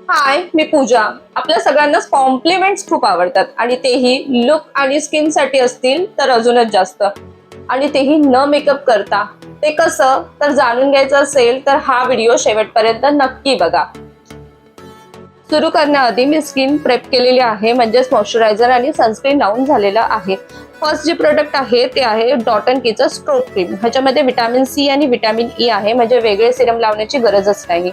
हाय, मी पूजा. आपल्या सगळ्यांनाच कॉम्प्लिमेंट्स खूप आवडतात आणि तेही लुक आणि स्किन साठी असतील तर अजूनच जास्त, आणि तेही न मेकअप करता. ते कसं तर जाणून घ्यायचं असेल तर हा व्हिडिओ शेवटपर्यंत नक्की बघा. सुरू करण्याआधी मी स्किन प्रेप केलेली आहे, म्हणजेच मॉइश्चरायझर आणि सनस्क्रीन लावून झालेलं आहे. फर्स्ट जे प्रोडक्ट आहे ते आहे डॉट अँड कीचं स्ट्रोक क्रीम. ह्याच्यामध्ये व्हिटॅमिन सी आणि व्हिटॅमिन ई आहे, म्हणजे वेगळे सिरम लावण्याची गरजच नाही.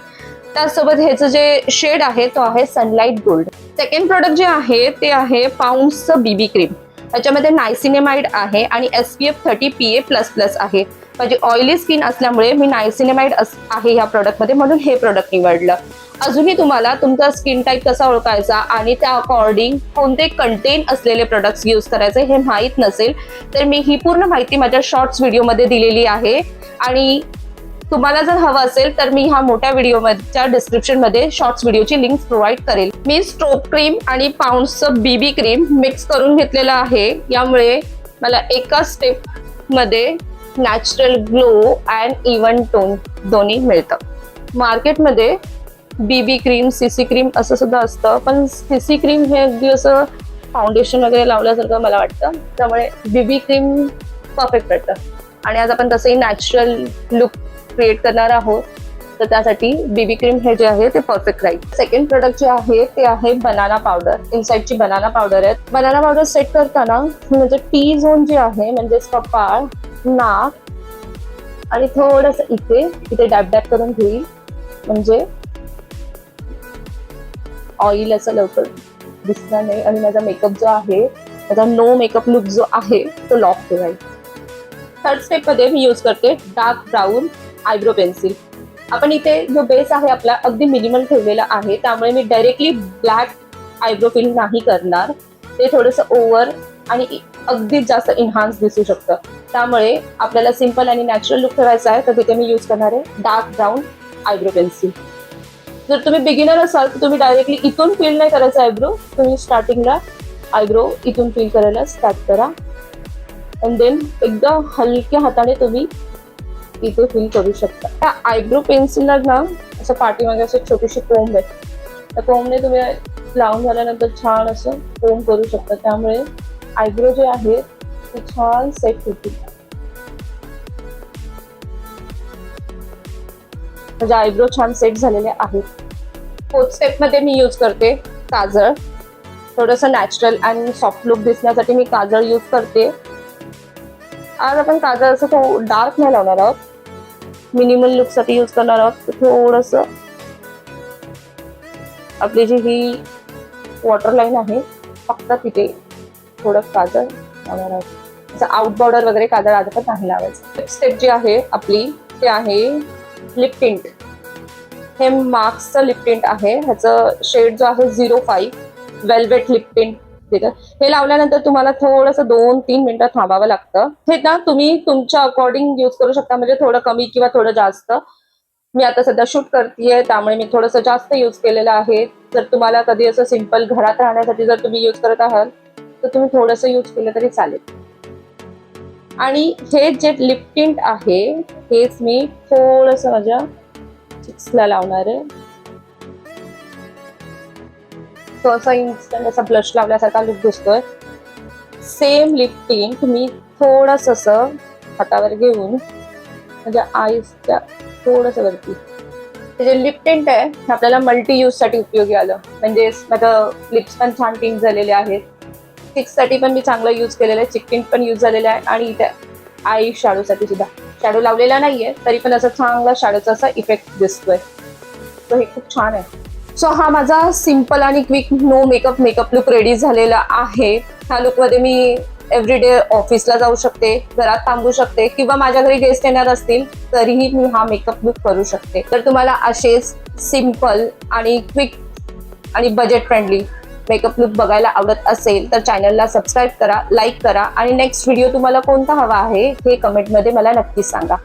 त्यासोबत ह्याचं जे शेड आहे तो आहे सनलाइट गोल्ड. सेकंड प्रोडक्ट जे आहे ते आहे पाऊंड्सचं बीबी क्रीम. ह्याच्यामध्ये नायसिनेमाइड आहे आणि SPF 30 PA++ आहे. माझी ऑइली स्किन असल्यामुळे मी नायसिनेमाइड आहे ह्या प्रोडक्टमध्ये, म्हणून हे प्रोडक्ट निवडलं. अजूनही तुम्हाला तुमचा स्किन टाईप कसा ओळखायचा आणि त्या अकॉर्डिंग कोणते कंटेंट असलेले प्रोडक्ट्स यूज करायचे हे माहीत नसेल तर मी ही पूर्ण माहिती माझ्या शॉर्ट्स व्हिडिओमध्ये दिलेली आहे, आणि तुम्हाला जर हवं असेल तर मी ह्या मोठ्या व्हिडिओच्या डिस्क्रिप्शनमध्ये शॉर्ट्स व्हिडिओची लिंक प्रोव्हाइड करेल. मी स्ट्रोक क्रीम आणि पाऊंड्सचं बीबी क्रीम मिक्स करून घेतलेलं आहे, यामुळे मला एका स्टेपमध्ये natural glow and even tone दोन्ही मिळतं. मार्केटमध्ये बीबी क्रीम, सीसी क्रीम असं सुद्धा असतं, पण सीसी क्रीम हे अगदी असं फाउंडेशन वगैरे लावल्यासारखं मला वाटतं, त्यामुळे बीबी क्रीम परफेक्ट वाटतं. आणि आज आपण तसंही नॅचरल लुक क्रिएट करणार आहोत, तर त्यासाठी बीबी क्रीम हे जे आहे ते परफेक्ट राहील. सेकंड प्रोडक्ट जे आहे ते आहे बनाना पावडर. इनसाइडची बनाना पावडर आहे. बनाना पावडर सेट करताना म्हणजे टी झोन जे आहे, म्हणजेच कपाळ, नाक आणि थोडंसं इथे डॅब डॅब करून घेईल, म्हणजे ऑइल असं लवकर दिसणार नाही आणि माझा मेकअप जो आहे, माझा नो मेकअप लुक जो आहे तो लॉक होईल. थर्ड स्टेप मध्ये मी यूज करते डार्क ब्राऊन आयब्रो पेन्सिल. आपण इथे जो बेस आहे आपला अगदी मिनिमल ठेवलेला आहे, त्यामुळे मी डायरेक्टली ब्लॅक आयब्रो फिल नाही करणार. ते थोडंसं ओव्हर आणि अगदीच जास्त इन्हान्स दिसू शकतं, त्यामुळे आपल्याला सिंपल आणि नॅचरल लुक ठेवायचा आहे, तर तिथे मी यूज करणार आहे डार्क ब्राऊन आयब्रो पेन्सिल. जर तुम्ही बिगिनर असाल तर तुम्ही डायरेक्टली इथून फिल नाही करायचं आयब्रो, तुम्ही स्टार्टिंगला आयब्रो इथून फिल करायला स्टार्ट करा, अँड देन एकदम हलक्या हाताने तुम्ही इथे फिल करू शकता. त्या आयब्रो पेन्सिलला ना असं पाठीमागे असं छोटीशी कोंब आहे, त्या कोंबने तुम्ही लावून झाल्यानंतर छान असं कोंब करू शकता, त्यामुळे आयब्रो जे आहे ते छान सेट होतील. म्हणजे आयब्रो छान सेट झालेले आहेत. फोर्थ स्टेप मध्ये मी यूज करते काजळ. थोडंसं नॅचरल आणि सॉफ्ट लुक दिसण्यासाठी मी काजळ यूज करते. आज आपण काजळ असं डार्क नाही लावणार आहोत, मिनिमल लुक साठी यूज करणार आहोत. थोडंसं आपली जी ही वॉटर लाईन आहे फक्त तिथे थोडं काजळ लावणार आहोत. असं आउट बॉर्डर वगैरे काजळ आज पण नाही लावायचं. स्टेप जी आहे आपली ते आहे लिप टिंट. हे मार्क्सचं लिप टिंट आहे. ह्याचं शेड जो आहे 05 वेल्वेट लिप टिंट. हे लावल्यानंतर तुम्हाला थोडंसं 2-3 मिनिटं थांबावं लागतं. हे ना तुम्ही तुमच्या अकॉर्डिंग यूज करू शकता, म्हणजे थोडं कमी किंवा थोडं जास्त. मी आता सध्या शूट करतेय, त्यामुळे मी थोडंसं जास्त यूज केलेलं आहे. जर तुम्हाला कधी असं सिंपल घरात राहण्यासाठी जर तुम्ही यूज करत आहात तर तुम्ही थोडंसं यूज केलं तरी चालेल. आणि हे जे लिप टिंट आहे हेच मी थोडंसं माझ्या चिक्सला लावणार आहे. तो असा इन्स्टंट असा ब्लश लावल्यासारखा लुक दिसतोय. सेम लिप टिंट मी थोडंसं असं हातावर घेऊन म्हणजे आईसच्या थोडंसं वरती. ते जे लिप टिंट आहे हे आपल्याला मल्टी यूज साठी उपयोगी आलं, म्हणजे माझं लिप्स पण छान टिंट झालेले आहेत. चिक्ससाठी पण मी चांगलं यूज केलेलं आहे, चिक टिंट पण यूज झालेलं आहे, आणि इथे आई शॅडोसाठी सुद्धा. शॅडो लावलेला नाहीये तरी पण असं चांगला शॅडोचा असा इफेक्ट दिसतोय, तर हे खूप छान आहे. सो हा माझा सिंपल आणि quick no makeup look ready झालेला आहे. ह्या लुकमध्ये मी एव्हरीडे ऑफिसला जाऊ शकते, घरात थांबू शकते, किंवा माझ्या घरी गेस्ट येणार असतील तरीही मी हा मेकअप लुक करू शकते. तर तुम्हाला असेच सिंपल आणि क्विक आणि बजेट फ्रेंडली मेकअप लुक बघायला आवडत असेल तर चॅनलला सबस्क्राईब करा, लाईक करा, आणि नेक्स्ट व्हिडिओ तुम्हाला कोणता हवा आहे हे कमेंटमध्ये मला नक्की सांगा.